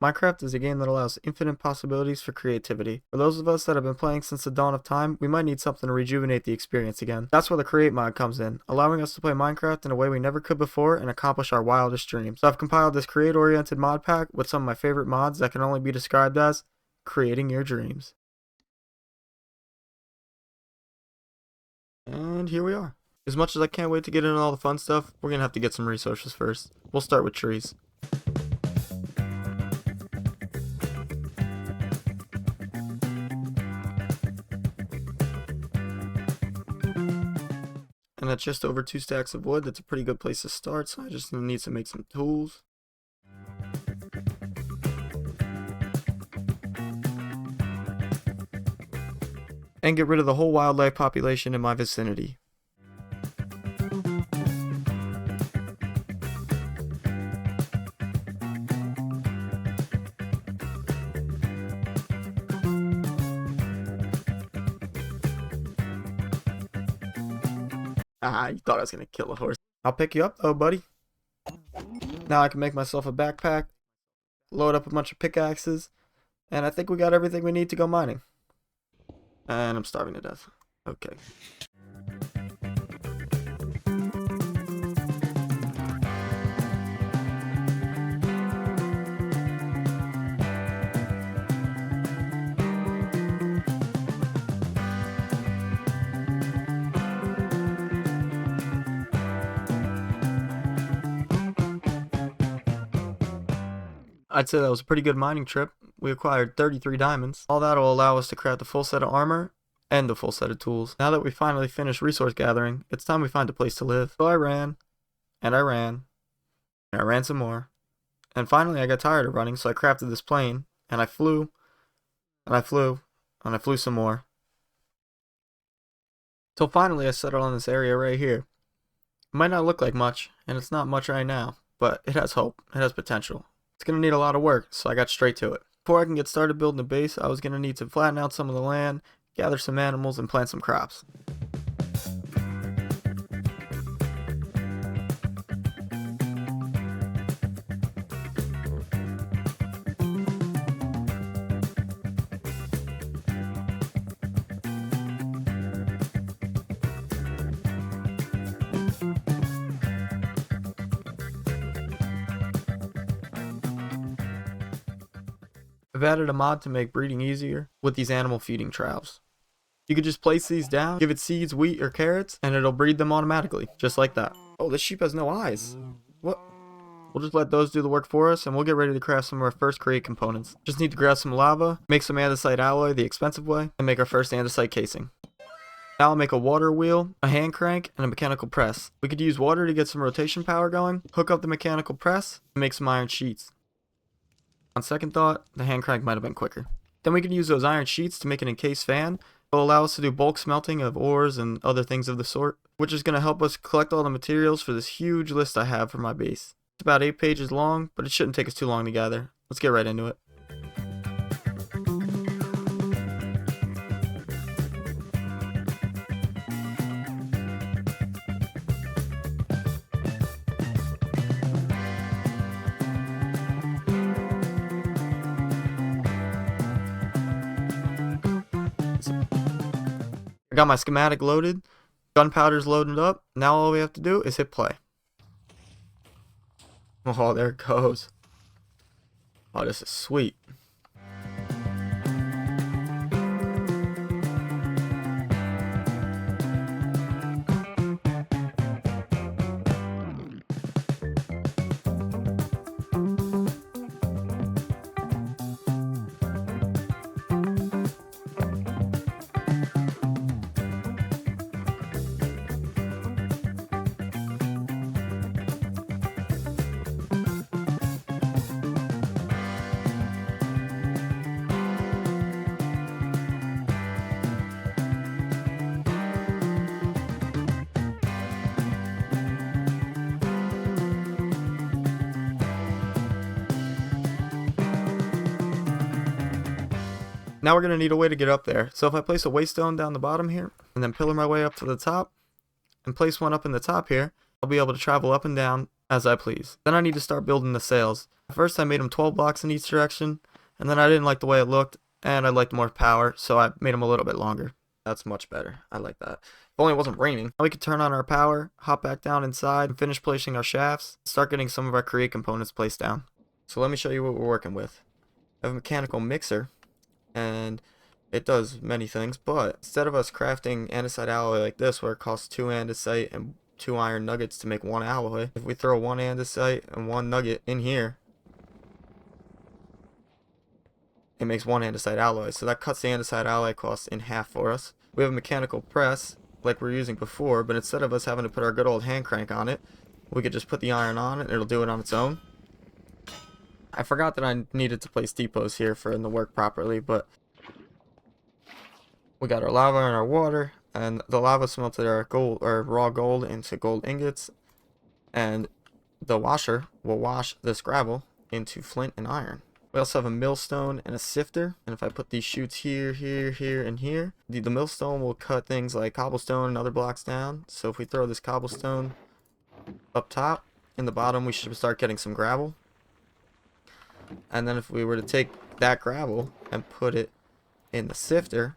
Minecraft is a game that allows infinite possibilities for creativity. For those of us that have been playing since the dawn of time, we might need something to rejuvenate the experience again. That's where the Create mod comes in, allowing us to play Minecraft in a way we never could before and accomplish our wildest dreams. So I've compiled this Create-oriented mod pack with some of my favorite mods that can only be described as creating your dreams. And here we are. As much as I can't wait to get into all the fun stuff, we're gonna have to get some resources first. We'll start with trees. And that's just over 2 stacks of wood. That's a pretty good place to start, so I just need to make some tools. And get rid of the whole wildlife population in my vicinity. Ah, you thought I was gonna kill a horse. I'll pick you up though, buddy. Now I can make myself a backpack, load up a bunch of pickaxes, and I think we got everything we need to go mining. And I'm starving to death. Okay. I'd say that was a pretty good mining trip. We acquired 33 diamonds. All that will allow us to craft a full set of armor and a full set of tools. Now that we finally finished resource gathering, it's time we find a place to live. So I ran, and I ran, and I ran some more. And finally I got tired of running, so I crafted this plane, and I flew, and I flew, and I flew some more. Till finally I settled on this area right here. It might not look like much, and it's not much right now, but it has hope, it has potential. It's going to need a lot of work, so I got straight to it. Before I can get started building a base, I was going to need to flatten out some of the land, gather some animals, and plant some crops. I've added a mod to make breeding easier with these animal feeding troughs. You could just place these down, give it seeds, wheat, or carrots, and it'll breed them automatically, just like that. Oh, this sheep has no eyes. What? We'll just let those do the work for us, and we'll get ready to craft some of our first Create components. Just need to grab some lava, make some andesite alloy the expensive way, and make our first andesite casing. Now I'll make a water wheel, a hand crank, and a mechanical press. We could use water to get some rotation power going, hook up the mechanical press, and make some iron sheets. On second thought, the hand crank might have been quicker. Then we can use those iron sheets to make an encased fan. It'll allow us to do bulk smelting of ores and other things of the sort, which is going to help us collect all the materials for this huge list I have for my base. It's about 8 pages long, but it shouldn't take us too long to gather. Let's get right into it. I got my schematic loaded, gunpowder's loaded up. Now all we have to do is hit play. Oh, there it goes. Oh, this is sweet. Now we're going to need a way to get up there. So if I place a waystone down the bottom here, and then pillar my way up to the top, and place one up in the top here, I'll be able to travel up and down as I please. Then I need to start building the sails. At first I made them 12 blocks in each direction, and then I didn't like the way it looked, and I liked more power, so I made them a little bit longer. That's much better. I like that. If only it wasn't raining. Now we could turn on our power, hop back down inside, and finish placing our shafts, start getting some of our create components placed down. So let me show you what we're working with. I have a mechanical mixer, and it does many things, but instead of us crafting andesite alloy like this, where it costs 2 andesite and 2 iron nuggets to make 1 alloy, if we throw 1 andesite and 1 nugget in here, it makes 1 andesite alloy. So that cuts the andesite alloy cost in half for us. We have a mechanical press like we were using before, but instead of us having to put our good old hand crank on it, we could just put the iron on it and it'll do it on its own. I forgot that I needed to place depots here for it to work properly, but we got our lava and our water, and the lava smelted our gold or raw gold into gold ingots, and the washer will wash this gravel into flint and iron. We also have a millstone and a sifter, and if I put these chutes here, here, here, and here, the millstone will cut things like cobblestone and other blocks down. So if we throw this cobblestone up top, in the bottom we should start getting some gravel. And then if we were to take that gravel and put it in the sifter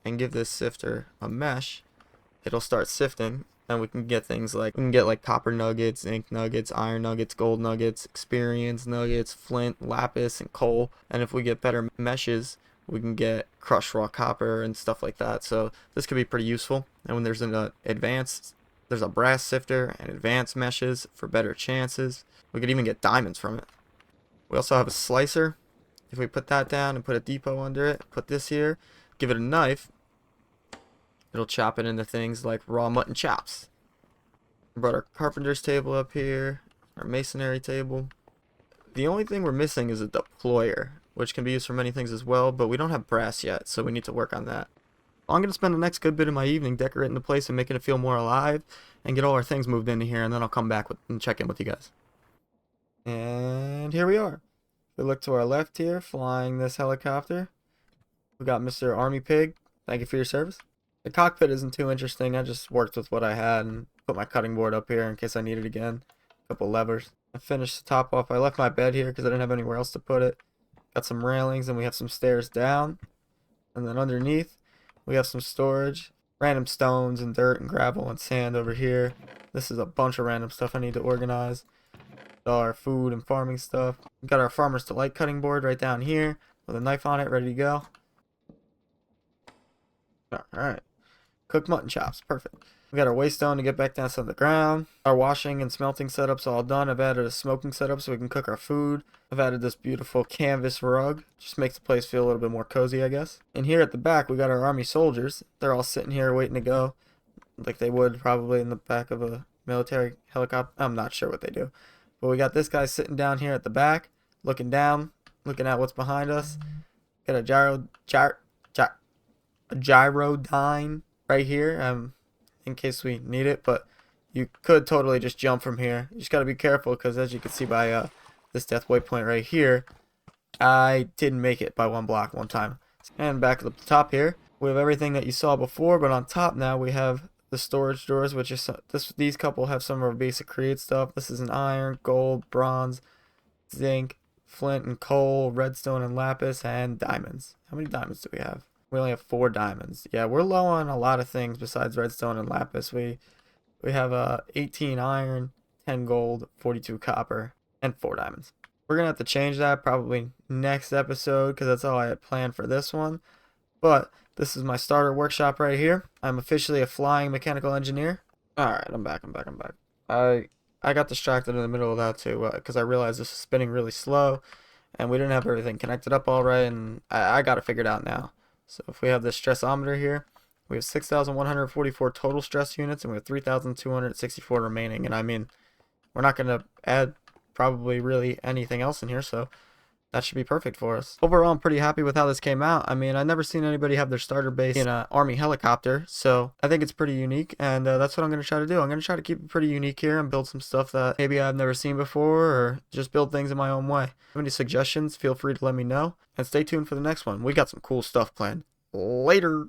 and give this sifter a mesh, it'll start sifting, and we can get things like, copper nuggets, zinc nuggets, iron nuggets, gold nuggets, experience nuggets, flint, lapis, and coal. And if we get better meshes, we can get crushed raw copper and stuff like that. So this could be pretty useful. And when there's an there's a brass sifter and advanced meshes for better chances. We could even get diamonds from it. We also have a slicer. If we put that down and put a depot under it, put this here, give it a knife, it'll chop it into things like raw mutton chops. We brought our carpenter's table up here, our masonry table. The only thing we're missing is a deployer, which can be used for many things as well, but we don't have brass yet, so we need to work on that. I'm going to spend the next good bit of my evening decorating the place and making it feel more alive, and get all our things moved into here, and then I'll come back and check in with you guys. And here we are. We look to our left here, flying this helicopter. We got Mr. Army Pig. Thank you for your service. The cockpit isn't too interesting. I just worked with what I had and put my cutting board up here in case I need it again. A couple levers. I finished the top off. I left my bed here because I didn't have anywhere else to put it. Got some railings, and we have some stairs down. And then underneath, we have some storage. Random stones and dirt and gravel and sand over here. This is a bunch of random stuff I need to organize. All our food and farming stuff. We got our Farmer's Delight cutting board right down here with a knife on it, ready to go. Alright. Cooked mutton chops, perfect. We got our waystone to get back down to the ground. Our washing and smelting setup's all done. I've added a smoking setup so we can cook our food. I've added this beautiful canvas rug. Just makes the place feel a little bit more cozy, I guess. And here at the back, we got our army soldiers. They're all sitting here waiting to go, like they would probably in the back of a military helicopter. I'm not sure what they do. But we got this guy sitting down here at the back, looking down, looking at what's behind us. Got a gyrodyne right here, in case we need it, but you could totally just jump from here. You just got to be careful because, as you can see by this death waypoint right here, I didn't make it by 1 block one time. And back at the top here, we have everything that you saw before, but on top now we have the storage drawers, which is these couple have some of our basic create stuff. This is an iron, gold, bronze, zinc, flint and coal, redstone and lapis, and diamonds. How many diamonds do we have? We only have 4 diamonds. Yeah, we're low on a lot of things besides redstone and lapis. We have 18 iron, 10 gold, 42 copper, and 4 diamonds. We're gonna have to change that probably next episode because that's all I had planned for this one. But this is my starter workshop right here. I'm officially a flying mechanical engineer. Alright, I'm back. I got distracted in the middle of that too because I realized this was spinning really slow and we didn't have everything connected up all right, and I got it figured out now. So if we have this stressometer here, we have 6,144 total stress units and we have 3,264 remaining. And I mean, we're not going to add probably really anything else in here, so that should be perfect for us. Overall, I'm pretty happy with how this came out. I mean, I've never seen anybody have their starter base in an army helicopter, so I think it's pretty unique, and that's what I'm going to try to do. I'm going to try to keep it pretty unique here and build some stuff that maybe I've never seen before, or just build things in my own way. If you have any suggestions, feel free to let me know, and stay tuned for the next one. We got some cool stuff planned. Later!